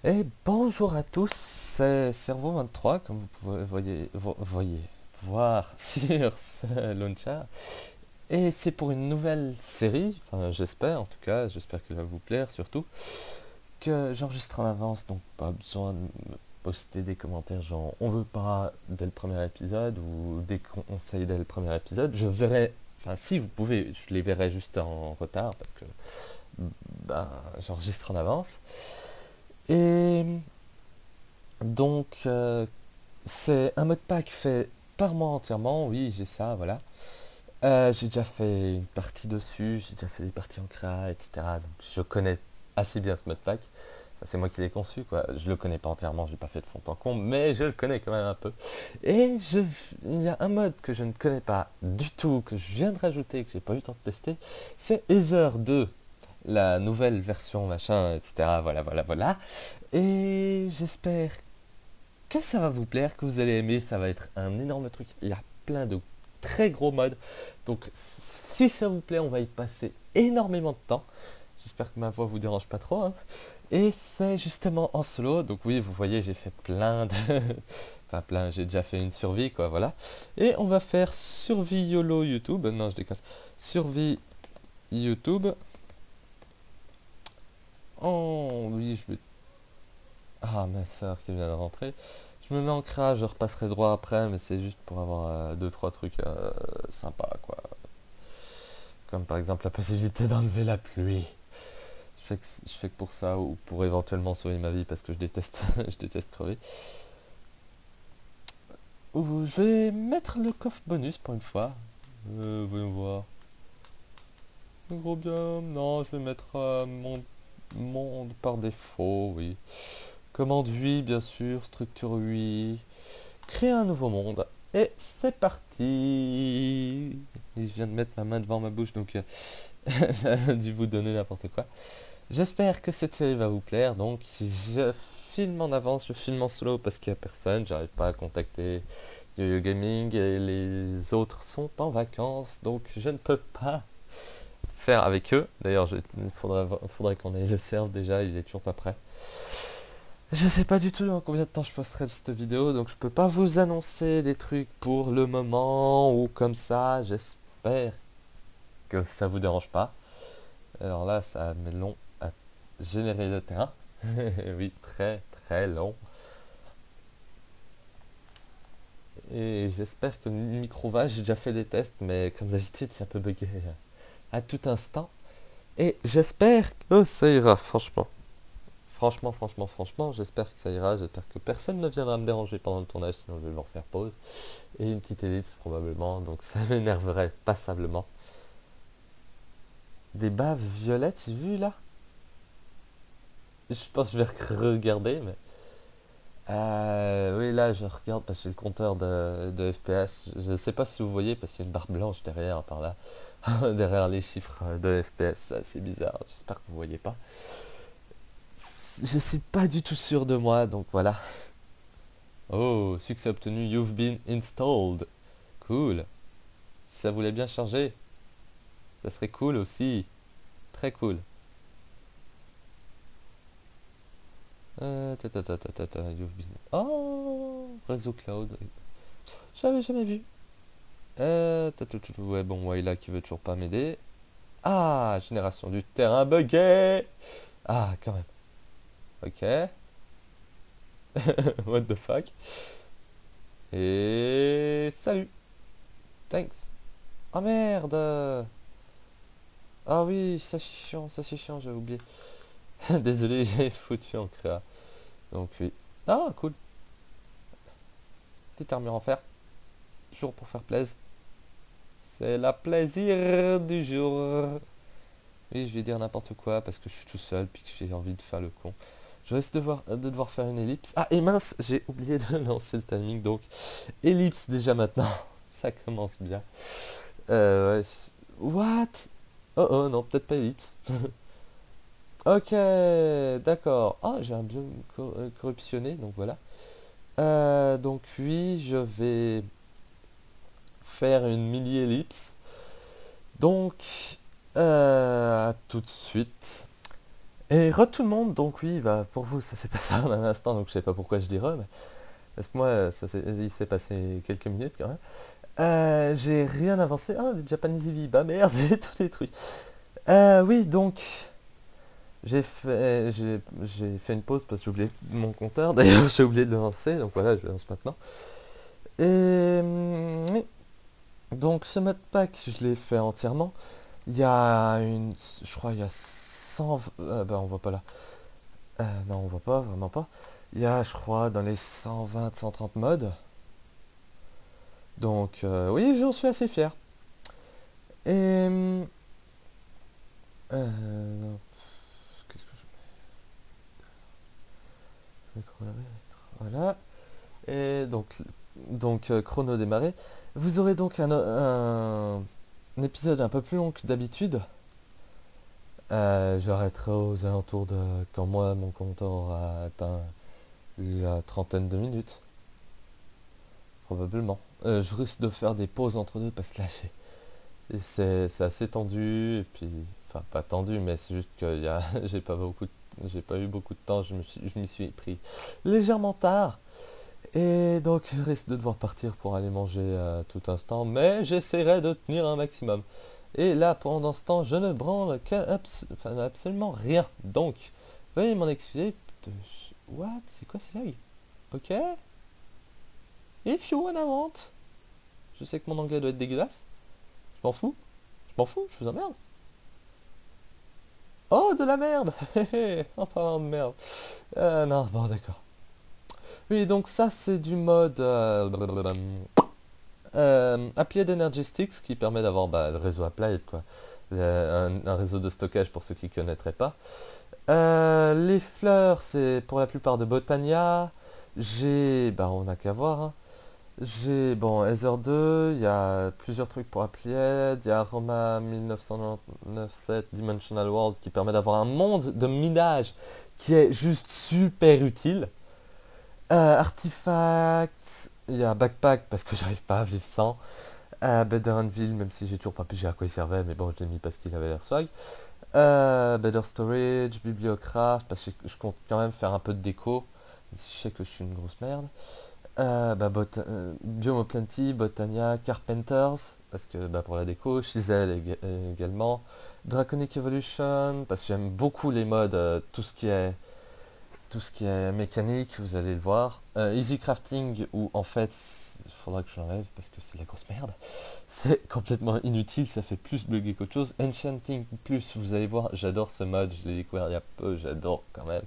Et bonjour à tous, c'est Cerveau23, comme vous pouvez voir sur ce launcher. Et c'est pour une nouvelle série, enfin j'espère en tout cas, j'espère qu'elle va vous plaire surtout, que j'enregistre en avance, donc pas besoin de me poster des commentaires genre on veut pas dès le premier épisode ou des conseils dès le premier épisode. Je verrai, enfin si vous pouvez, je les verrai juste en retard parce que ben, j'enregistre en avance. Et donc, c'est un mode pack fait par moi entièrement, oui, j'ai ça, voilà. J'ai déjà fait une partie dessus, j'ai déjà fait des parties en créa, etc. Donc je connais assez bien ce mode pack. Enfin, c'est moi qui l'ai conçu, quoi. Je le connais pas entièrement, j'ai pas fait de fond en comble, mais je le connais quand même un peu. Et il y a un mode que je ne connais pas du tout, que je viens de rajouter, que j'ai pas eu le temps de tester, c'est Ether 2, la nouvelle version, machin, etc. Voilà, voilà, voilà. Et j'espère que ça va vous plaire, que vous allez aimer, ça va être un énorme truc. Il y a plein de très gros modes. Donc si ça vous plaît, on va y passer énormément de temps. J'espère que ma voix vous dérange pas trop, hein. Et c'est justement en solo. Donc oui, vous voyez, j'ai fait plein de... enfin plein, j'ai déjà fait une survie, quoi, voilà. Et on va faire survie YOLO YouTube. Non, je déconne. Survie YouTube. Oh oui, je vais... Ah, ma soeur qui vient de rentrer. Je me mets en crash, je repasserai droit après, mais c'est juste pour avoir deux trois trucs sympas, quoi. Comme par exemple la possibilité d'enlever la pluie. Je fais que pour ça, ou pour éventuellement sauver ma vie, parce que je déteste, je déteste crever. Ou je vais mettre le coffre bonus pour une fois. Voyons voir. Le gros biome, non, je vais mettre mon monde par défaut, oui. Commande 8, bien sûr, structure 8. Créer un nouveau monde. Et c'est parti. Je viens de mettre ma main devant ma bouche, donc ça a dû vous donner n'importe quoi. J'espère que cette série va vous plaire. Donc, je filme en avance, je filme en solo parce qu'il n'y a personne. J'arrive pas à contacter YoYo Gaming et les autres sont en vacances, donc je ne peux pas faire avec eux. D'ailleurs, faudrait qu'on ait le serve déjà, il est toujours pas prêt. Je sais pas du tout dans combien de temps je posterai cette vidéo, donc je peux pas vous annoncer des trucs pour le moment ou comme ça. J'espère que ça vous dérange pas. Alors là, ça met long à générer le terrain. Oui, très très long. Et j'espère que le micro va. J'ai déjà fait des tests, mais comme d'habitude, c'est un peu bugué à tout instant. Et j'espère que ça ira, franchement. Franchement, j'espère que ça ira. J'espère que personne ne viendra me déranger pendant le tournage, sinon je vais leur faire pause. Et une petite ellipse probablement, donc ça m'énerverait passablement. Des baves violettes, j'ai vu là. Je pense que je vais regarder, mais... oui, là je regarde parce que j'ai le compteur de FPS. Je sais pas si vous voyez parce qu'il y a une barre blanche derrière, par là. Derrière les chiffres de FPS, c'est bizarre. J'espère que vous voyez pas. Je suis pas du tout sûr de moi, donc voilà. Oh, succès obtenu, you've been installed. Cool. Si ça voulait bien charger, ça serait cool aussi. Très cool. You've been... Oh, réseau cloud. J'avais jamais vu. Ouais, bon, Wayla qui veut toujours pas m'aider. Ah, génération du terrain buggé. Ah, quand même. Ok. What the fuck. Et salut. Thanks. Oh merde. Ah oui, ça c'est chiant, j'avais oublié. Désolé, j'ai foutu en créa. Donc oui. Ah, cool. Petite armure en fer. Toujours pour faire plaisir. C'est la plaisir du jour. Oui, je vais dire n'importe quoi parce que je suis tout seul puis que j'ai envie de faire le con. Je risque de devoir faire une ellipse. Ah, et mince, j'ai oublié de lancer le timing, donc ellipse déjà maintenant. Ça commence bien. Ouais. What? Oh oh, non, peut-être pas ellipse. Ok, d'accord. Ah, j'ai un biome corruptionné, donc voilà. Donc oui, je vais faire une mini-ellipse. Donc, à tout de suite. Et re tout le monde, donc oui, bah pour vous ça s'est passé en un instant, donc je sais pas pourquoi je dis re, mais parce que moi il s'est passé quelques minutes quand même. J'ai rien avancé. Ah, des Japanese EV, bah merde, j'ai tout détruit. Oui, donc j'ai fait une pause parce que j'ai oublié mon compteur, d'ailleurs j'ai oublié de le lancer, donc voilà, je le lance maintenant. Et oui, donc ce mode pack, je l'ai fait entièrement. Il y a une, je crois, il y a 100, bah on voit pas là. Non, on voit pas, vraiment pas. Il y a, je crois, dans les 120, 130 modes. Donc, oui, j'en suis assez fier. Et... non, qu'est-ce que je mets voilà. Et donc chrono démarré. Vous aurez donc un épisode un peu plus long que d'habitude. J'arrêterai aux alentours de quand moi mon compteur aura atteint la trentaine de minutes, probablement. Je risque de faire des pauses entre deux parce que là c'est assez tendu et puis enfin pas tendu mais c'est juste que j'ai pas eu beaucoup de temps. Je m'y suis pris légèrement tard et donc je risque de devoir partir pour aller manger à tout instant, mais j'essaierai de tenir un maximum. Et là, pendant ce temps, je ne branle enfin, absolument rien. Donc, veuillez m'en excuser. What? C'est quoi ces lags? Ok. If you wanna want. Je sais que mon anglais doit être dégueulasse. Je m'en fous. Je m'en fous, je vous emmerde. Oh, de la merde. En parlant de merde. Non, bon, d'accord. Oui, donc ça, c'est du mode... Applied Energy Sticks qui permet d'avoir le réseau Applied, quoi. Un réseau de stockage pour ceux qui ne connaîtraient pas. Les fleurs, c'est pour la plupart de Botania. On n'a qu'à voir, hein. J'ai, bon, Ether 2, il y a plusieurs trucs pour Applied, il y a Aroma 1997 Dimensional World qui permet d'avoir un monde de minage qui est juste super utile. Artifacts, il y a Backpack parce que j'arrive pas à vivre sans. Better Anvil, même si j'ai toujours pas pigé à quoi il servait, mais bon, je l'ai mis parce qu'il avait l'air swag. Better Storage, Bibliocraft, parce que je compte quand même faire un peu de déco, même si je sais que je suis une grosse merde. Biome Plenty, Botania, Carpenters, parce que pour la déco, Chisel également. Draconic Evolution, parce que j'aime beaucoup les modes, tout ce qui est mécanique, vous allez le voir. Easy Crafting, où en fait, il faudra que je l'enlève parce que c'est la grosse merde. C'est complètement inutile, ça fait plus bugger qu'autre chose. Enchanting Plus, vous allez voir, j'adore ce mode, je l'ai découvert il y a peu, j'adore quand même.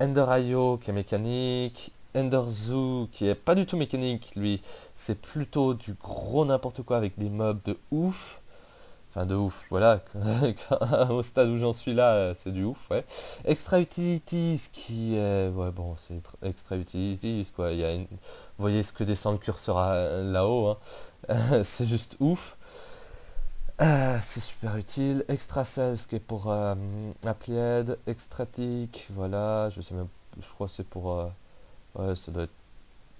Ender.io qui est mécanique. Ender Zoo qui est pas du tout mécanique, lui, c'est plutôt du gros n'importe quoi avec des mobs de ouf. Enfin de ouf, voilà. Au stade où j'en suis là, c'est du ouf, ouais. Extra Utilities qui est... Ouais bon, c'est Extra Utilities quoi. Vous voyez ce que descend le curseur là-haut, hein. C'est juste ouf. C'est super utile. Extra Cells qui est pour Applied. Extratic, voilà. Je sais même... Je crois que c'est pour... ouais, ça doit être...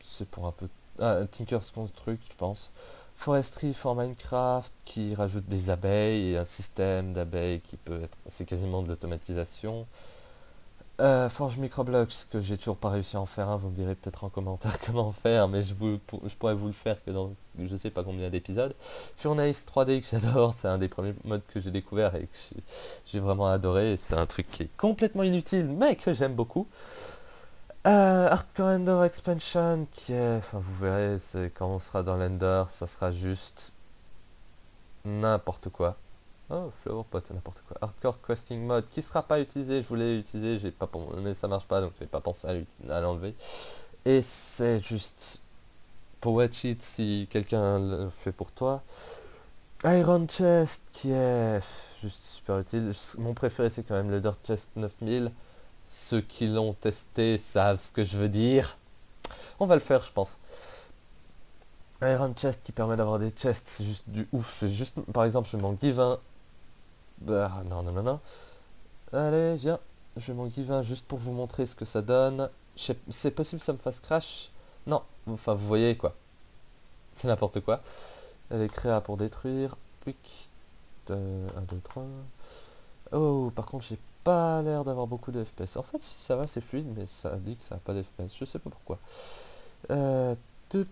C'est pour un peu... Ah, Tinker's Construct, je pense. Forestry for Minecraft qui rajoute des abeilles et un système d'abeilles qui peut être... C'est quasiment de l'automatisation. Forge Microblocks que j'ai toujours pas réussi à en faire un, vous me direz peut-être en commentaire comment faire, mais je pourrais vous le faire que dans je sais pas combien d'épisodes. Furnace 3D que j'adore, c'est un des premiers modes que j'ai découvert et que j'ai vraiment adoré. C'est un truc qui est complètement inutile mais que j'aime beaucoup. Hardcore Ender Expansion qui est, enfin vous verrez, c'est quand on sera dans l'Ender, ça sera juste n'importe quoi. Oh, Flower Pot, n'importe quoi. Hardcore Questing Mode qui sera pas utilisé, je voulais l'utiliser, j'ai pas mais ça marche pas donc j'ai pas pensé à l'enlever. Et c'est juste Power Cheat si quelqu'un le fait pour toi. Iron Chest qui est juste super utile. Mon préféré c'est quand même le Dirt Chest 9000. Ceux qui l'ont testé savent ce que je veux dire. On va le faire, je pense. Iron Chest qui permet d'avoir des chests, c'est juste du ouf. Juste, par exemple, je m'en give un. Non, non, non, non. Allez, viens. Je vais m'en give un juste pour vous montrer ce que ça donne. C'est possible que ça me fasse crash. Non, enfin, vous voyez quoi. C'est n'importe quoi. Elle est créa pour détruire. Quick. 1, 2, 3. Oh, par contre, j'ai pas l'air d'avoir beaucoup de FPS. En fait, si ça va, c'est fluide, mais ça dit que ça n'a pas de FPS. Je sais pas pourquoi. Euh, tup,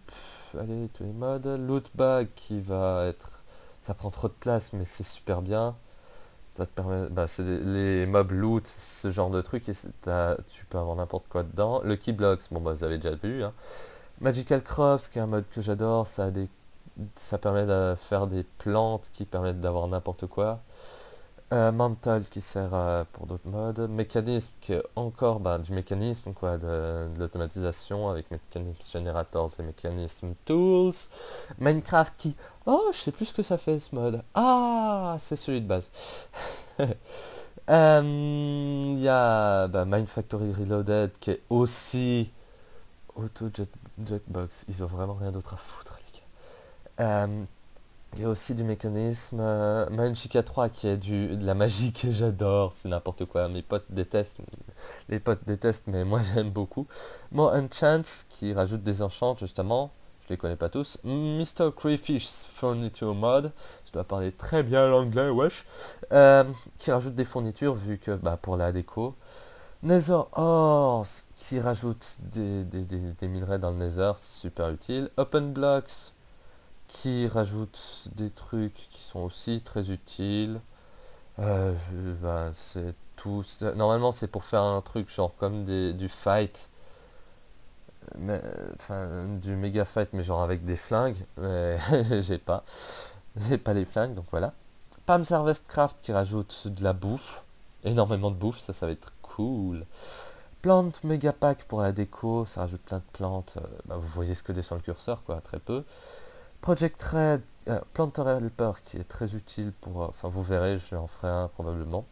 allez, tous les modes. Loot bag qui va être... Ça prend trop de place, mais c'est super bien. Ça te permet... Bah, c'est les mobs loot, ce genre de truc, et tu peux avoir n'importe quoi dedans. Lucky Blocks, bon bah vous avez déjà vu. Hein. Magical Crops, qui est un mode que j'adore, ça permet de faire des plantes qui permettent d'avoir n'importe quoi. Mental qui sert pour d'autres modes. Mécanisme qui est encore du mécanisme, quoi, de l'automatisation avec mécanisme generators et mécanisme tools. Minecraft qui... Oh, je sais plus ce que ça fait ce mode. Ah, c'est celui de base. Il y a Mine Factory Reloaded qui est aussi Auto Jetbox. Ils ont vraiment rien d'autre à foutre, les gars. Il y a aussi du mécanisme. Manchika 3 qui est de la magie que j'adore, c'est n'importe quoi. Mes potes détestent. Les potes détestent, mais moi j'aime beaucoup. Mon Enchants qui rajoute des enchants justement. Je les connais pas tous. Mr. Crayfish Furniture Mod. Je dois parler très bien l'anglais, wesh. Qui rajoute des fournitures vu que pour la déco. Nether Ores qui rajoute des minerais dans le Nether, c'est super utile. Open Blocks qui rajoute des trucs qui sont aussi très utiles. C'est tout. Normalement, c'est pour faire un truc genre comme du fight, mais, enfin du méga fight, mais genre avec des flingues. Mais j'ai pas les flingues, donc voilà. Pam's Harvest Craft qui rajoute de la bouffe, énormément de bouffe, ça va être cool. Plante méga pack pour la déco, ça rajoute plein de plantes. Vous voyez ce que descend le curseur, quoi, très peu. Project Red, Planter Helper qui est très utile pour... Enfin vous verrez, je en ferai un probablement.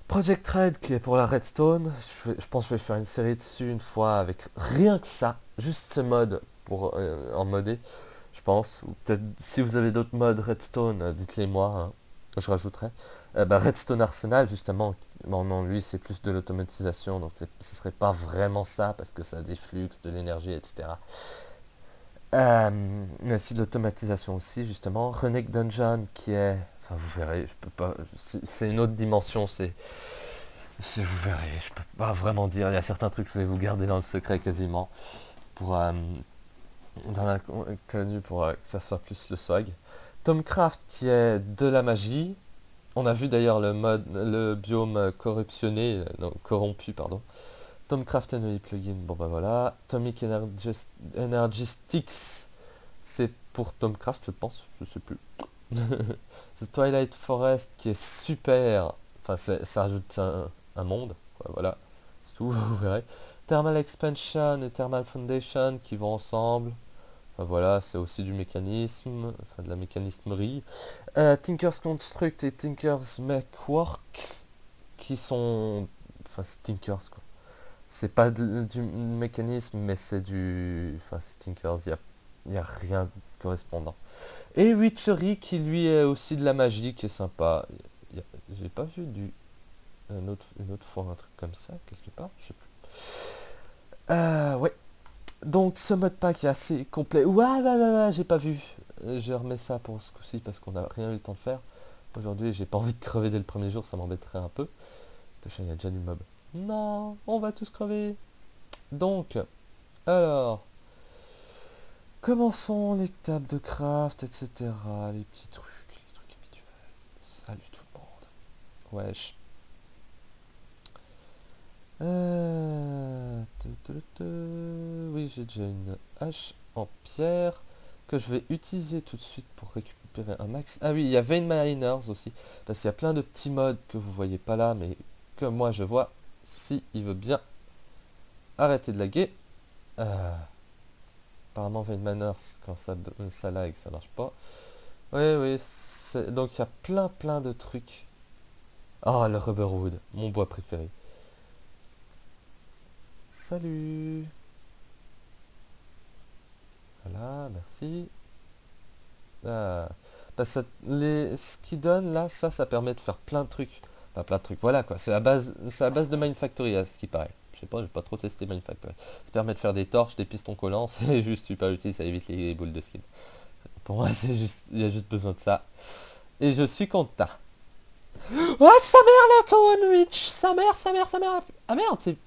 Project Red qui est pour la redstone. Je pense que je vais faire une série dessus une fois avec rien que ça. Juste ce mode pour en modder, je pense. Ou peut-être si vous avez d'autres modes redstone, dites-les moi. Hein. Je rajouterai. Redstone Arsenal justement. Bon non, lui c'est plus de l'automatisation. Donc ce serait pas vraiment ça parce que ça a des flux, de l'énergie, etc. Mais aussi de l'automatisation aussi, justement. Renegade Dungeon qui est... Enfin, vous verrez, je peux pas... C'est une autre dimension, vous verrez, je peux pas vraiment dire. Il y a certains trucs que je vais vous garder dans le secret quasiment. Pour... dans l'inconnu, pour que ça soit plus le swag. Tomcraft qui est de la magie. On a vu d'ailleurs le biome corruptionné, non, corrompu, pardon. Tomcraft Enemy Plugin, bon voilà. Atomic Energistics, c'est pour Tomcraft, je pense, je sais plus. The Twilight Forest qui est super, enfin ça ajoute un monde, quoi, voilà, c'est tout, vous verrez. Thermal Expansion et Thermal Foundation qui vont ensemble, enfin, voilà, c'est aussi du mécanisme, enfin de la mécanismerie. Tinker's Construct et Tinker's Make Works qui sont, enfin c'est Tinker's quoi. C'est pas du mécanisme, mais c'est du... Enfin, c'est Tinkers, y a rien de correspondant. Et Witchery, qui lui est aussi de la magie, qui est sympa. J'ai pas vu une autre fois un truc comme ça, quelque part, je sais plus. Ouais. Donc, ce mode pack est assez complet. Ouais, j'ai pas vu. Je remets ça pour ce coup-ci, parce qu'on n'a rien eu le temps de faire. Aujourd'hui, j'ai pas envie de crever dès le premier jour, ça m'embêterait un peu. Il y a déjà du mob. Non, on va tous crever. Donc, alors, commençons les tables de craft, etc. Les petits trucs, les trucs habituels. Salut tout le monde. Wesh. Oui, j'ai déjà une hache en pierre que je vais utiliser tout de suite pour récupérer un max. Ah oui, il y a Vein Miners aussi. Parce qu'il y a plein de petits modes que vous voyez pas là, mais que moi je vois. Si il veut bien arrêter de laguer. Apparemment Vein Manor, quand ça lag, ça marche pas. Oui, donc il y a plein de trucs. Oh, le Rubberwood, mon bois préféré. Salut. Voilà, merci. Ah. Ce qui donne là, ça permet de faire plein de trucs. Enfin, plein de trucs, voilà quoi. C'est la base de Minefactory, à ce qui paraît. Je sais pas, j'ai pas trop testé Minefactory. Ça permet de faire des torches, des pistons collants, c'est juste super utile, ça évite les boules de skin. Pour moi, il y a juste besoin de ça. Et je suis content. Oh, sa mère, la Cowan Witch! Sa mère, sa mère, sa mère! Ah merde, c'est...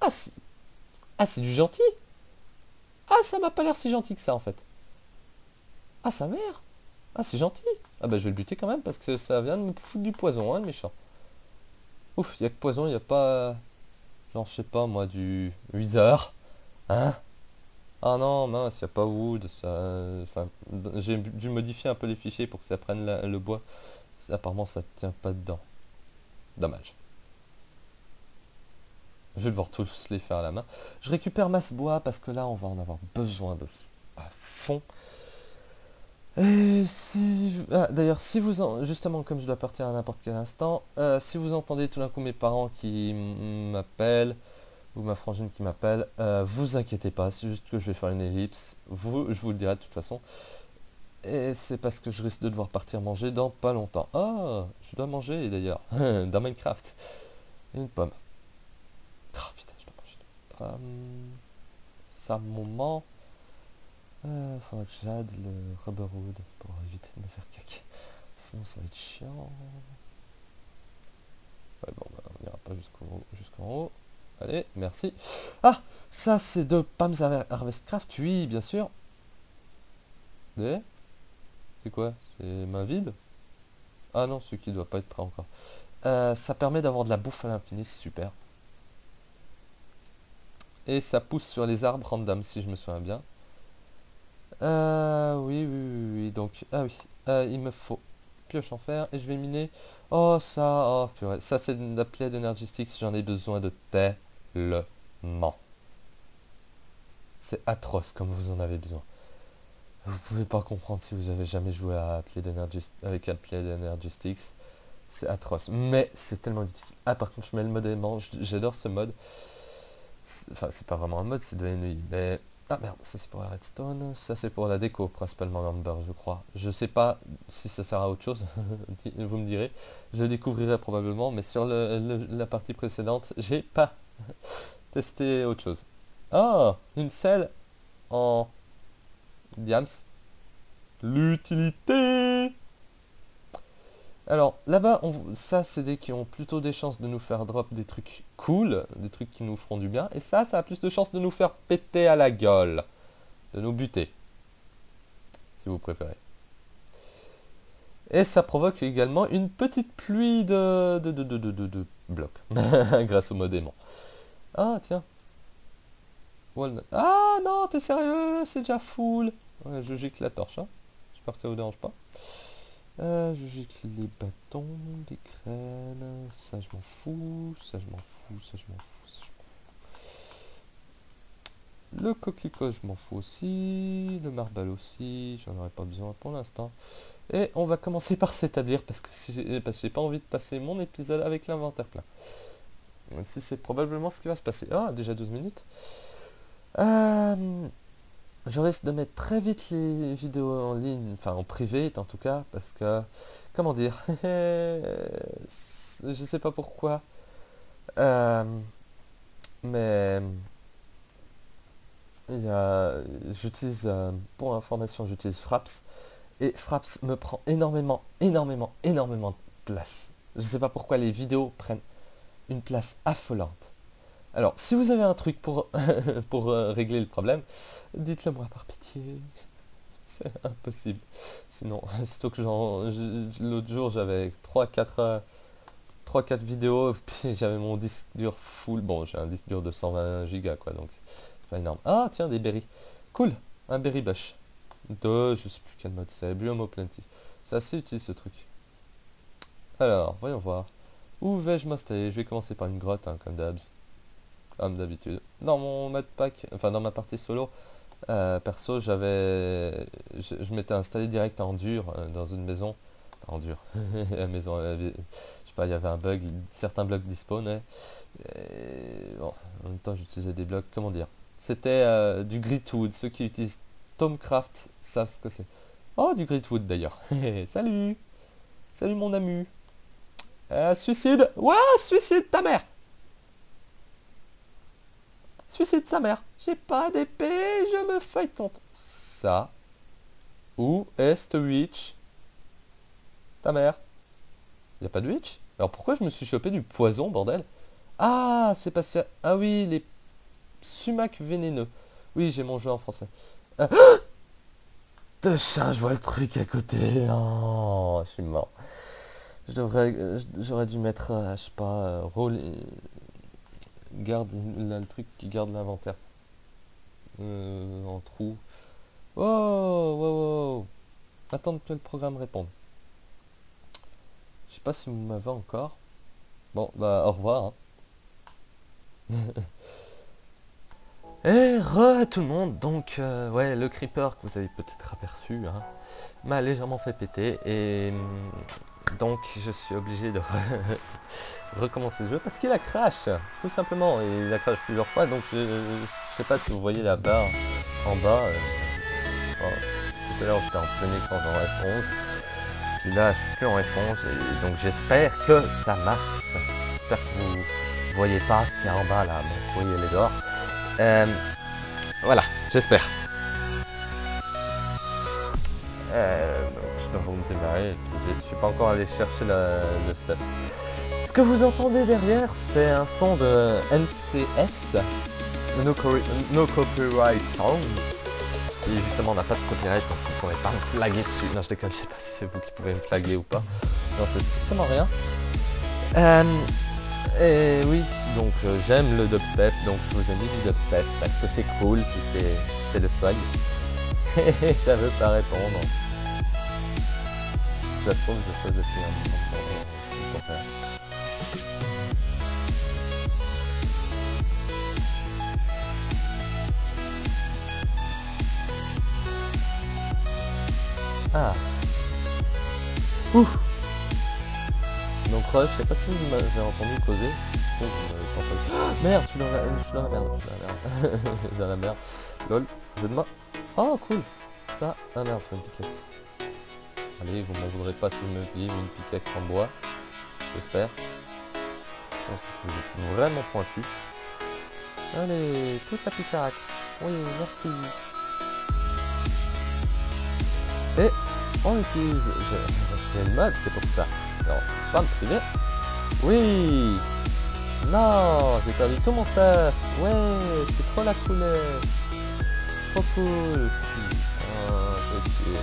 Ah, c'est... Ah, c'est du gentil! Ah, ça m'a pas l'air si gentil que ça, en fait. Ah, sa mère! Ah, c'est gentil! Ah bah, je vais le buter quand même, parce que ça vient de me foutre du poison, hein, le méchant. Ouf, y a que poison, y a pas... Genre, je sais pas, moi, du... Wizard. Hein? Ah non, mince, y a pas Wood, ça... Enfin, j'ai dû modifier un peu les fichiers pour que ça prenne le bois. Apparemment, ça tient pas dedans. Dommage. Je vais devoir tous les faire à la main. Je récupère masse bois parce que là, on va en avoir besoin de à fond. Et si... Ah, d'ailleurs, si vous... Justement, comme je dois partir à n'importe quel instant, si vous entendez tout d'un coup mes parents qui m'appellent, ou ma frangine qui m'appelle, vous inquiétez pas, c'est juste que je vais faire une ellipse. Je vous le dirai de toute façon. Et c'est parce que je risque de devoir partir manger dans pas longtemps. Ah, je dois manger d'ailleurs, dans Minecraft. Une pomme. Oh putain, je dois manger une pomme. Ça, moment. Faudra que j'aide le rubberwood pour éviter de me faire caca. Sinon ça va être chiant. Ouais bon, bah, on n'ira pas jusqu'en haut. Allez, merci. Ah, ça c'est de Pam's Harvestcraft, oui, bien sûr. C'est quoi? C'est main vide? Ah non, celui qui doit pas être prêt encore. Ça permet d'avoir de la bouffe à l'infini, c'est super. Et ça pousse sur les arbres random, si je me souviens bien. Oui, oui, oui, oui, donc, ah oui, il me faut pioche en fer et je vais miner. Oh, ça, oh, purée. Ça, c'est de la plaie d'Energy Sticks, j'en ai besoin de tellement. C'est atroce comme vous en avez besoin. Vous pouvez pas comprendre si vous avez jamais joué à avec un plaie d'Energy Sticks. C'est atroce, mais c'est tellement utile. Ah, par contre, je mets le mode aimant, j'adore ce mode. Enfin, c'est pas vraiment un mode, c'est de la nuit, mais... Ah merde, ça c'est pour la redstone, ça c'est pour la déco, principalement l'amber, je crois. Je sais pas si ça sert à autre chose, vous me direz. Je le découvrirai probablement, mais sur la partie précédente, j'ai pas testé autre chose. Ah, une selle en diams. L'utilité! Alors, là-bas, ça, c'est des qui ont plutôt des chances de nous faire drop des trucs cool, des trucs qui nous feront du bien. Et ça a plus de chances de nous faire péter à la gueule. De nous buter. Si vous préférez. Et ça provoque également une petite pluie de blocs. Grâce au mode aimant. Ah, tiens. Walnut. Ah, non, t'es sérieux? C'est déjà full. Ouais, je gicle la torche, hein. J'espère que ça vous dérange pas. Je gicle les bâtons, les graines, ça je m'en fous, ça je m'en fous, ça je m'en fous, ça je m'en fous. Le coquelicot je m'en fous aussi, le marble aussi, j'en aurais pas besoin pour l'instant. Et on va commencer par s'établir parce que j'ai pas envie de passer mon épisode avec l'inventaire plein. Même si c'est probablement ce qui va se passer. Ah, déjà 12 minutes. Je risque de mettre très vite les vidéos en ligne, enfin en privé en tout cas, parce que, comment dire, je sais pas pourquoi, euh, mais j'utilise, pour information, j'utilise Fraps, et Fraps me prend énormément, énormément, énormément de place. Je sais pas pourquoi les vidéos prennent une place affolante. Alors, si vous avez un truc pour, pour régler le problème, dites-le moi par pitié. C'est impossible. Sinon, surtout que l'autre jour j'avais 3-4 vidéos, puis j'avais mon disque dur full. Bon, j'ai un disque dur de 120 gigas quoi, donc c'est pas énorme. Ah tiens, des berries. Cool, un berry bush. Je sais plus quel mode c'est, Biome Plenty. C'est assez utile ce truc. Alors, voyons voir. Où vais-je m'installer? Je vais commencer par une grotte, hein, comme d'habitude. Dans mon mode pack, enfin dans ma partie solo, perso, je m'étais installé direct en dur dans une maison. En dur. La maison, je sais pas, il y avait un bug, certains blocs disponibles. Bon, en même temps, j'utilisais des blocs, comment dire. C'était du gritwood. Ceux qui utilisent Tomcraft savent ce que c'est. Oh, du gritwood d'ailleurs. Salut! Salut mon ami! Suicide! Ouais, suicide ta mère! Suicide sa mère! J'ai pas d'épée, je me fight contre. Ça. Où est ce witch? Ta mère. Y a pas de witch? Alors pourquoi je me suis chopé du poison, bordel? Ah, c'est passé... Ah oui, les sumacs vénéneux. Oui, j'ai mon jeu en français. Chat, je vois le truc à côté. Non, je suis mort. J'aurais dû mettre, je sais pas, rôle, garde, là, le truc qui garde l'inventaire. En trou. Oh, wow, wow. Attendre que le programme réponde. Je sais pas si vous m'avez encore. Bon, bah, au revoir, hein. Et re tout le monde, donc ouais, le creeper que vous avez peut-être aperçu hein, m'a légèrement fait péter et donc je suis obligé de recommencer le jeu parce qu'il a crash, tout simplement, et il a crash plusieurs fois, donc je sais pas si vous voyez la barre en bas, oh, tout à l'heure j'étais en plein écran en F11, puis là je suis plus en F11 et donc j'espère que ça marche, j'espère que vous voyez pas ce qu'il y a en bas là, mais soyez les dehors. Voilà, j'espère. Je dois me démarrer et puis je suis pas encore allé chercher le stuff. Ce que vous entendez derrière, c'est un son de NCS, No Copyright Songs. Et justement, on n'a pas de copyright, donc vous ne pourrez pas me flaguer dessus. Non, je déconne, je sais pas si c'est vous qui pouvez me flaguer ou pas. Non, c'est strictement rien. Et oui, donc j'aime le dubstep, donc je vous ai mis du dubstep parce que c'est cool, puis c'est le swag. Et ça veut pas répondre. Ça se trouve, je fais depuis un moment pour faire. Ah. Ouh. Donc Rush, je sais pas si vous m'avez entendu causer. Oh, merde, je suis dans la merde, je suis dans la merde. Je suis dans la merde. Lol, jeu de main. Oh cool. Ça, ah merde, faut une pickaxe. Allez, vous m'en voudrez pas si vous me pillez une pickaxe en bois. J'espère. Je pense que vous êtes vraiment pointu. Allez, toute la pickaxe. Oui, merci. Et on utilise... J'ai le mode, c'est pour ça. Alors, pas me priver. Oui. Non, j'ai perdu tout mon stuff. Ouais, c'est trop la couleur. Trop cool. Oh, c'est chier.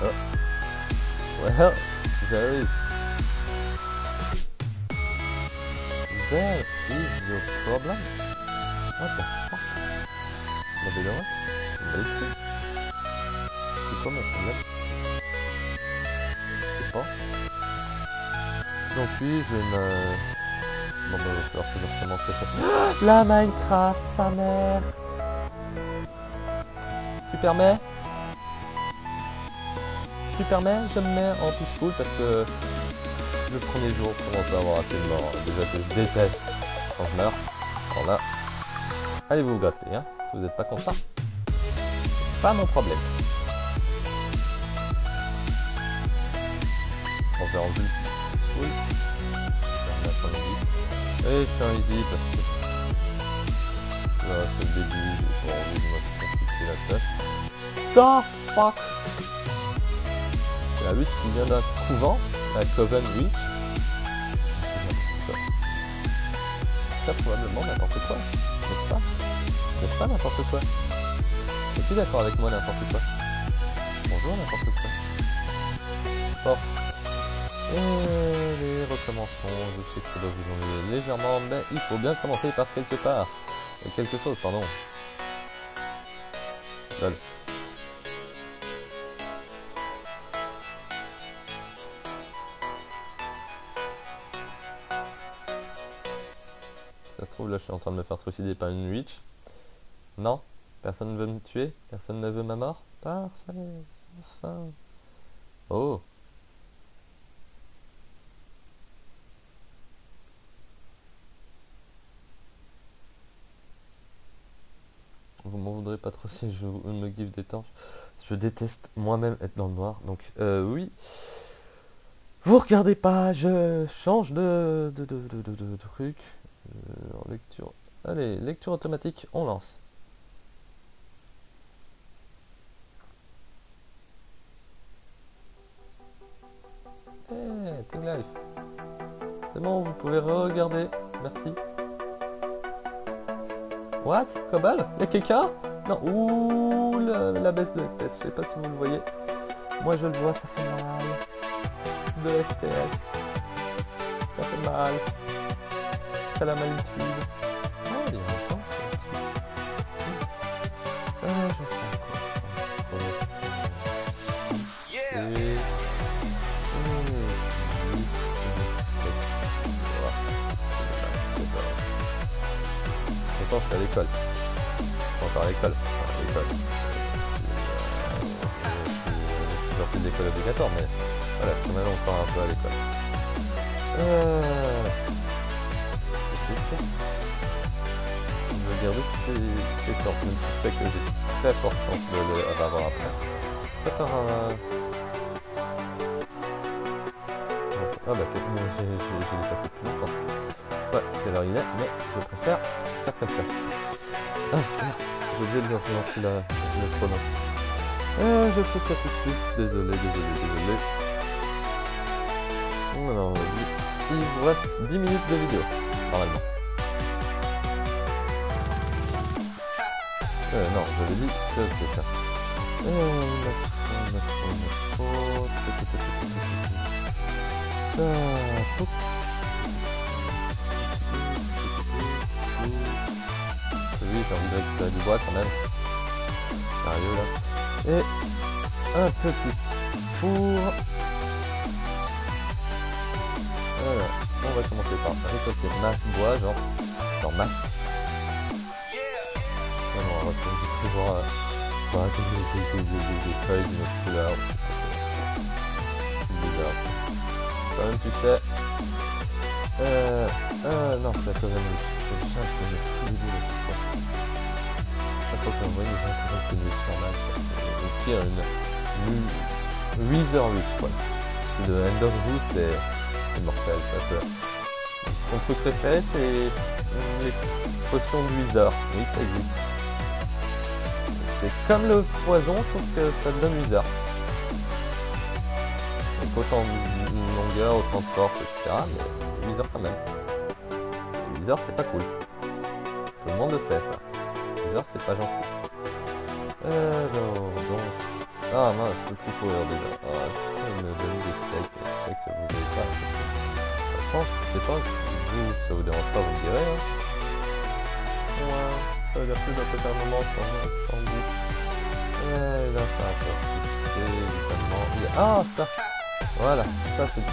Oh. Well, there is your problem. What the fuck? La BD1? C'est quoi mon problème? Je sais pas. Donc oui, je vais me... Bon bah il va falloir que je recommence ça. La Minecraft, sa mère. Tu permets? Tu permets? Je me mets en peaceful parce que le premier jour je commence à avoir assez de morts. Déjà que je déteste quand je meurs. Voilà. Allez vous gratter hein. Si vous n'êtes pas content. Pas mon problème. On va enlever le peaceful. Et je suis en easy parce que là c'est le début, j'ai pas envie de me compliquer la tête. The fuck. C'est la witch qui vient d'un couvent, la Coven Witch. C'est probablement n'importe quoi, n'est-ce pas? N'est-ce pas n'importe quoi? Es-tu d'accord avec moi n'importe quoi? Bonjour n'importe quoi. Bon. Et recommençons, je sais que ça doit vous ennuyer légèrement, mais il faut bien commencer par quelque part. Quelque chose, pardon. Lol. Ça se trouve, là je suis en train de me faire trucider par une witch. Non? Personne ne veut me tuer? Personne ne veut ma mort? Parfait. Enfin. Oh. Vous m'en voudrez pas trop si je me give des torches. Je déteste moi-même être dans le noir. Donc oui. Vous regardez pas, je change de truc. En lecture. Allez, lecture automatique, on lance. Ouais, Ting Life. C'est bon, vous pouvez re-regarder. Merci. What? Cobble? Y'a quelqu'un? Non, ouh, la baisse de FPS, je sais pas si vous le voyez. Moi je le vois, ça fait mal. De FPS. Ça fait mal. Ça la malitude. Oh, il y a longtemps. Je prends quoi? Pourtant, je suis à l'école. Je suis encore à l'école. Enfin, à l'école. Je suis sorti de l'école obligatoire, mais voilà, je suis quand même encore un peu à l'école. Je vais regarder ce qui est sorti. Je sais que j'ai très forte chance de l'avoir après. Je vais faire un... Ah bah, j'ai dépassé plus longtemps. Ouais, quelle heure il est, mais je préfère faire comme ça. Ah, j'ai oublié de relancer le chrono. Je fais ça tout de suite. Désolé. Alors, il vous reste 10 minutes de vidéo, normalement. Non, j'avais dit c'est ça. Oui, j'ai envie de récupérer du bois quand même. Sérieux là. Et un petit four. Voilà. On va commencer par récolter masse bois, genre masse. Alors, on va toujours des feuilles d'une autre couleur. Bizarre. Quand même, tu sais. Non, c'est à cause de nous. Je cherche de me fous les boules à chaque fois. Chaque fois qu'on voit, j'ai l'impression que c'est une lutte normale. Au pire, une Wither Witch, quoi. C'est de End of Vous, c'est mortel. Son truc préféré, c'est les potions de Wither. Oui, ça existe. C'est comme le poison, sauf que ça te donne Wither. Donc autant de longueur, autant de force, etc. Mais Wither quand même. Et Wither, c'est pas cool. Tout le monde le sait, ça. Wither, c'est pas gentil. Alors, donc... Ah mince, je peux plus courir déjà. Ah, c'est ça, il me donne des steaks. Je sais que vous avez pas. Je pense que c'est pas... Vous, ça vous dérange pas, vous me direz. Hein. Ouais, ça veut dire que d'un un moment sans doute. Et là, ça va faire pousser, évidemment. Ah, ça! Voilà, ça c'est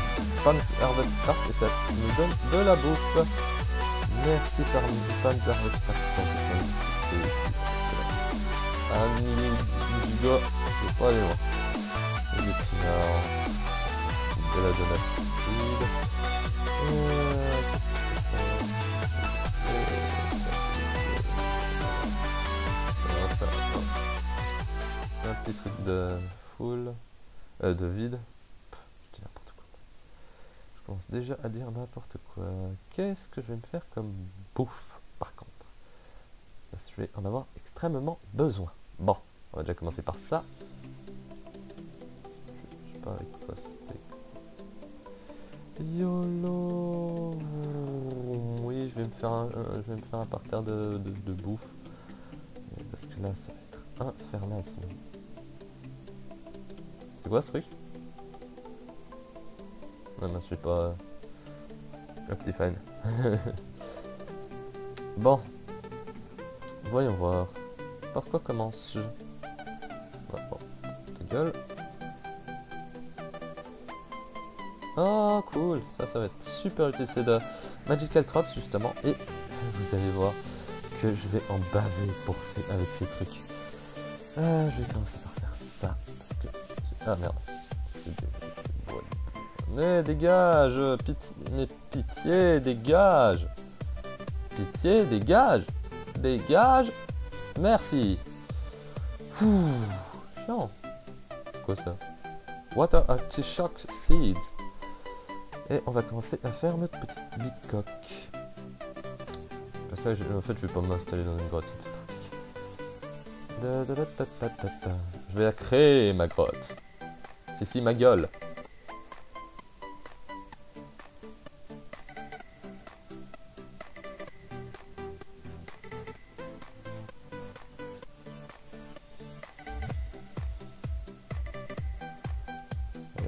Pam's Harvest Craft et ça nous donne de la bouffe. Merci Pam's Harvest Craft. Un giga, je vais pas aller loin. Des épinards, de la donacide. Un petit truc de full, de vide. Je dis n'importe quoi. Je commence déjà à dire n'importe quoi. Qu'est-ce que je vais me faire comme bouffe par contre? Parce que je vais en avoir extrêmement besoin. Bon, on va déjà commencer par ça. Je sais pas avec quoi c'était. YOLO. Oui, je vais me faire un parterre de bouffe. Parce que là, ça va être infernal sinon. C'est quoi ce truc? Non, je suis pas un petit fan. Bon. Voyons voir. Par quoi commence-je? Ouais, bon, ta gueule. Oh, cool. Ça va être super utile. C'est de Magical Crops, justement. Et vous allez voir que je vais en baver avec ces trucs. Je vais commencer par faire ça. Parce que... Ah, merde. C'est du... Mais dégage! Mais pitié, dégage! Pitié, dégage! Dégage! Merci! Ouh, chiant! C'est quoi ça? Water Artichoke Seeds! Et on va commencer à faire notre petite bicoque. Parce que là, en fait, je vais pas m'installer dans une grotte, ça fait trafic. Je vais la créer, ma grotte. Si, ma gueule.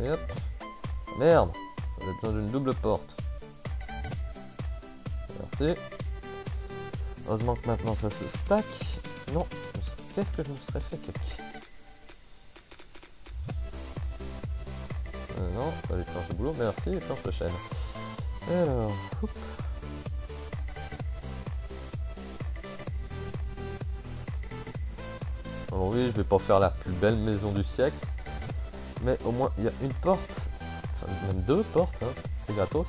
Et hop. Merde. J'avais besoin d'une double porte. Merci. Heureusement que maintenant ça se stack. Sinon, qu'est-ce que je me serais fait cake? Non, pas les planches de boulot. Merci, les planches de chaîne. Alors, hop. Alors oui, je vais pas faire la plus belle maison du siècle. Mais au moins, il y a une porte. Enfin, même deux portes, hein. C'est gratos.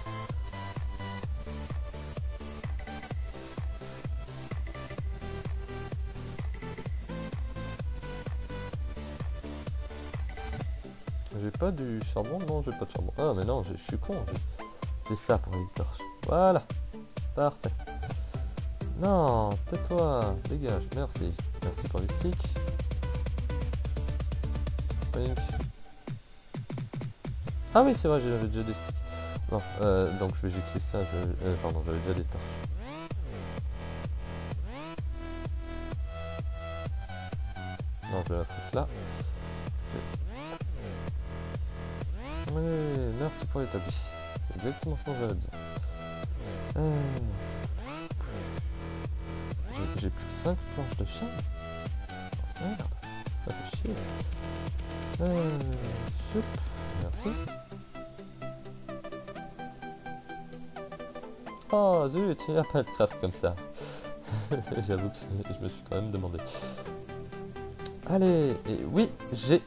J'ai pas du charbon? Non, j'ai pas de charbon. Ah, mais non, je suis con. J'ai ça pour les torches. Voilà. Parfait. Non, tais-toi. Dégage. Merci. Merci pour les sticks. Pink. Ah oui, c'est vrai, j'avais déjà des sticks. Non, donc je vais j'utilise ça. Pardon, j'avais déjà des torches. Non, je vais la foutre là. Oui, merci pour les tapis. C'est exactement ce dont j'avais besoin. J'ai plus que 5 planches de chaîne. Merde, ça fait chier. Choup, merci. Oh zut, il n'y a pas de craft comme ça. J'avoue que je me suis quand même demandé. Allez, et oui, j'ai...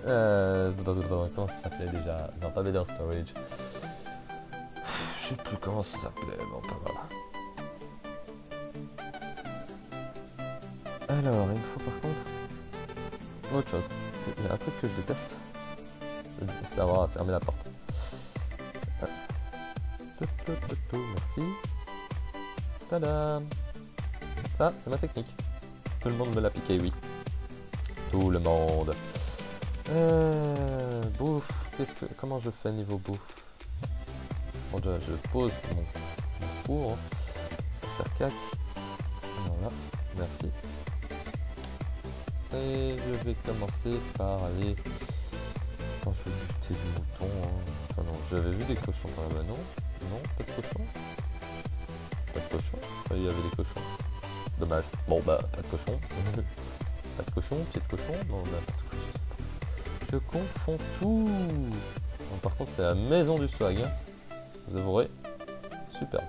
comment ça s'appelait déjà? Non, pas Better Storage. Je sais plus comment ça s'appelait, bon, pas voilà. Alors, il me faut par contre autre chose, parce qu'il y a un truc que je déteste, c'est avoir à fermer la porte. Merci. Tadam. Ça, c'est ma technique. Tout le monde me l'a piqué, oui. Tout le monde. Bouffe. Comment je fais niveau bouffe? Bon, déjà, je pose mon four. Hein. Je vais faire cac. Voilà. Merci. Et je vais commencer par aller... Quand je vais buter du mouton. Hein. Enfin non, j'avais vu des cochons par là-bas, non? Non, pas de cochons? Pas de cochons? Il y avait des cochons. Dommage. Bon bah, pas de cochons. Pas de cochons, pied de cochon? Non, n'importe quoi. Je confonds tout. Bon, par contre, c'est la maison du swag. Hein. Vous avouerez. Super.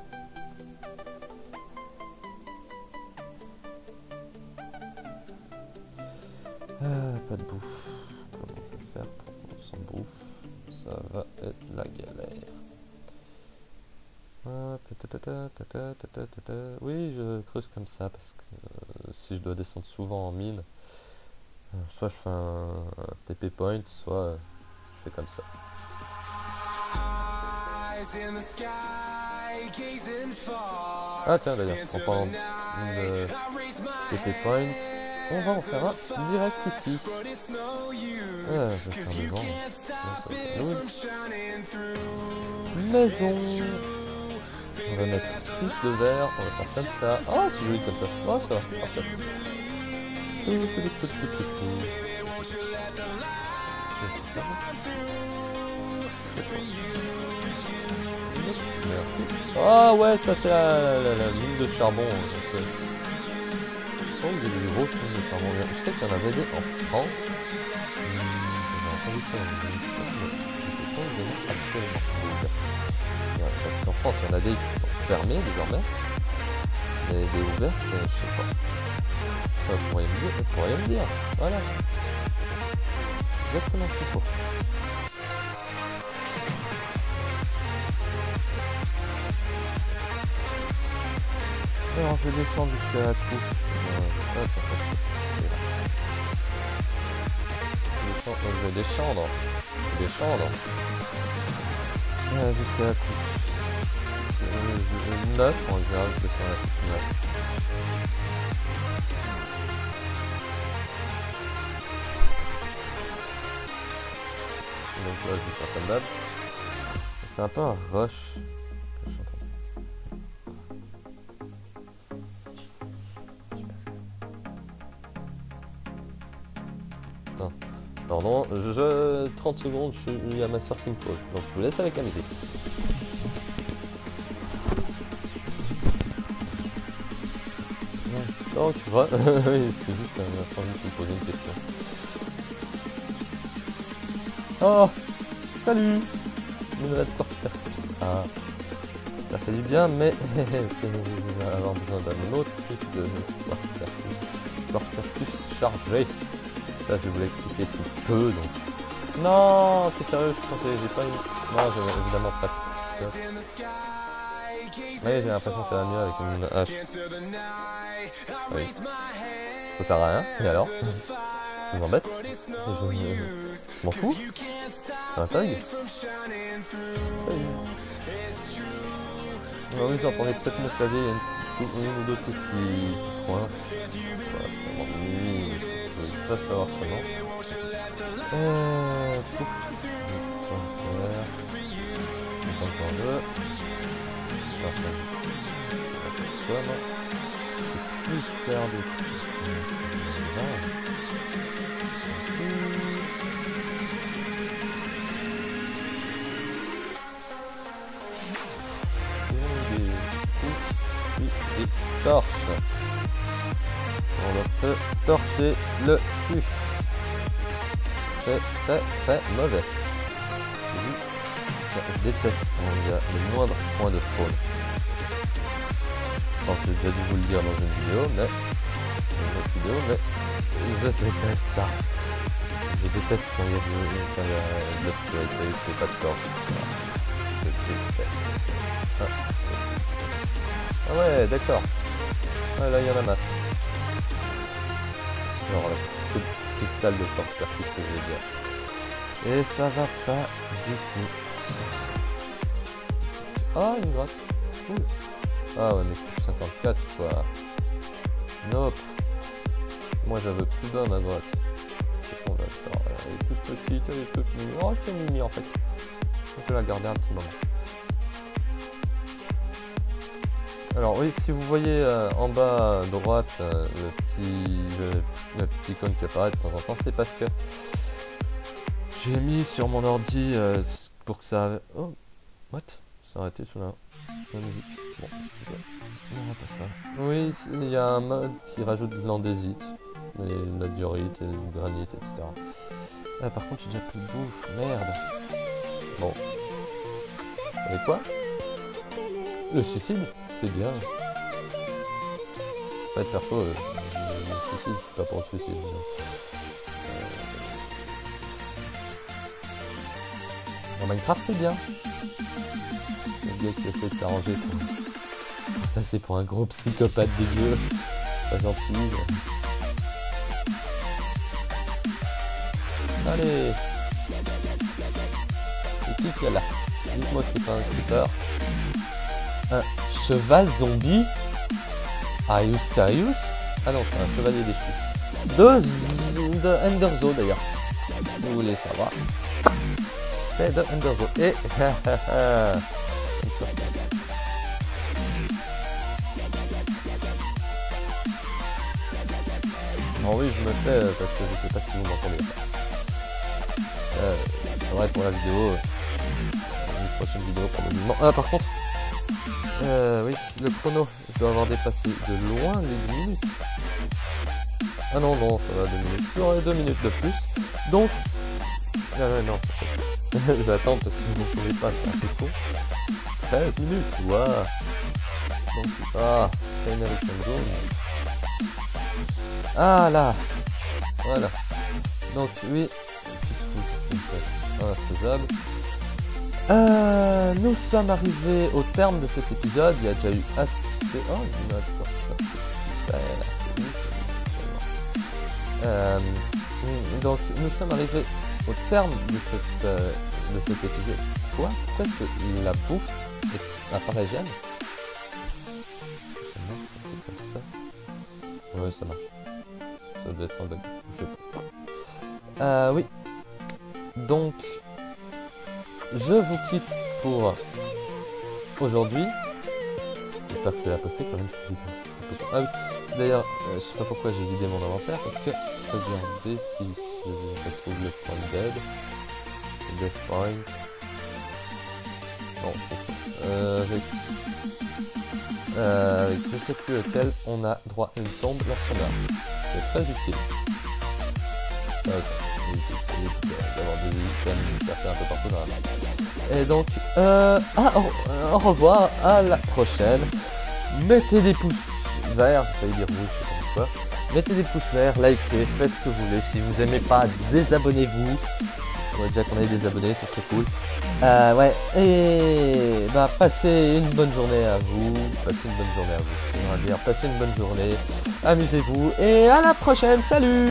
Pas de bouffe. Comment je vais faire pour sans bouffe? Ça va être la galère. Oui, je creuse comme ça parce que si je dois descendre souvent en mine, soit je fais un TP point, soit je fais comme ça. Ah tiens d'ailleurs, en parlant de TP point, on va en faire un direct ici. Je vais faire le vent. Maison. On va mettre plus de verre, on va faire comme ça. Oh, c'est joli comme ça. Oh, ça va, parfait. Merci. Oh ouais, ça c'est la mine de charbon. Donc, oh, il y a des grosses mines de charbon. Je sais qu'il y en avait des en France. J'ai entendu ça en Indonésie. Je sais pas où il y en a actuellement. Parce qu'en France, il y en a des qui sont fermés désormais. Et des ouvertes, je sais pas. Vous pourriez me dire. Voilà. Exactement ce qu'il faut. Alors je vais descendre jusqu'à la couche. Je vais descendre. Jusqu'à la couche 9, on verra que c'est la couche 9. Donc là je vais faire comme d'hab. C'est un peu un rush. Pardon, 30 secondes, il y a ma soeur qui me pose. Donc je vous laisse avec la musique. Donc voilà, oui, c'était juste un envie de vous poser une question. Oh, salut, une nouvelle porte Certus. Ah, ça fait du bien, mais on va avoir besoin d'un autre type de porte Certus. Porte Certus chargé. Ça, je vais vous l'expliquer sous peu, donc. Non, t'es sérieux, je pensais, j'ai pas une... Non, j'ai évidemment pas de... Oui, j'ai l'impression que ça va mieux avec une hache. Oui. Ça sert à rien, et alors? Je m'embête? Je m'en fous? C'est un tag? Salut. Ah oui, j'entendais peut-être mon clavier, il y a une ou deux touches qui coincent. Voilà, ça m'ennuie, je ne veux pas savoir comment. Pouf. Encore deux. Quoi, moi? Je peux plus faire des... Des torches. On leur peut torcher le cul. Très mauvais. Je déteste quand il y a le moindre point de spawn. Je pense que j'ai déjà dû vous le dire dans une vidéo, mais je déteste ça. Je déteste quand il y a de l'obscurité, c'est pas de torche, etc. Je déteste ça. Ah ouais, d'accord. Ah, là, il y en a masse. Genre la petite cristal de porte Certus que je vais dire. Et ça va pas du tout. Ah, une grotte. Cool. Ah ouais, mais je suis 54 quoi. Nope. Moi j'avais plus bas ma grotte. Elle est toute petite, elle est toute mimi. Oh, c'est mimi en fait. Je vais la garder un petit moment. Alors oui, si vous voyez en bas à droite la petite icône qui apparaît de temps en temps, c'est parce que j'ai mis sur mon ordi pour que ça... Oh, what? Ça a arrêté sous la musique. Bon, non, pas ça. Oui, il y a un mode qui rajoute de l'andésite, de la diorite, du granit, etc. Ah, par contre, j'ai déjà plus de bouffe, merde. Bon. Avec quoi? Le suicide, c'est bien. En fait, perso, le suicide, c'est pas pour le suicide. Dans Minecraft, c'est bien. Le gars qui essaie de s'arranger pour passer pour un gros psychopathe dégueu. Pas gentil. Allez. C'est qui qu'il y a là? Dites-moi que c'est pas un creeper. Un cheval zombie? Are you serious? Ah non, c'est un chevalier déchu. De Enderzo d'ailleurs. Vous voulez savoir? C'est de Enderzo. Et oh oui, je me fais parce que je sais pas si vous m'entendez. C'est vrai pour la vidéo. Une prochaine vidéo probablement. Ah, par contre. Oui, le chrono, je dois avoir dépassé de loin les 10 minutes. Ah non, non, ça va 2 minutes. J'aurai 2 minutes de plus. Donc, non. Je vais attendre parce que si vous ne pouvez pas, c'est un peu faux. 13 minutes, waouh. Donc, c'est une avec une zone. Ah là. Voilà. Donc, oui. Faisable. Nous sommes arrivés au terme de cet épisode. Il y a déjà eu assez... Oh, une autre porte super. Donc, nous sommes arrivés au terme de cet épisode. Quoi? Pourquoi est-ce que la bouffe apparaît jamais? Ça marche, comme ça. Ouais, ça marche. Ça doit être un bug. Je sais pas. Oui. Donc... je vous quitte pour aujourd'hui. J'espère que tu l'as posté quand même cette vidéo. Ah oui, d'ailleurs, je sais pas pourquoi j'ai vidé mon inventaire, parce que regardez si je retrouve le point d'aide. Le death point. Non, avec je sais plus lequel, on a droit à une tombe lorsqu'on meurt. C'est très utile. Ça, c'est utile d'avoir des items cachés un peu partout dans la map. Et donc, au revoir, à la prochaine. Mettez des pouces verts, je vais dire rouge, je sais pas pourquoi. Mettez des pouces verts, likez, faites ce que vous voulez. Si vous aimez pas, désabonnez-vous. On va déjà qu'on ait des abonnés, ça serait cool. Ouais, et bah passez une bonne journée à vous. Passez une bonne journée à vous. On va dire, passez une bonne journée. Amusez-vous et à la prochaine. Salut!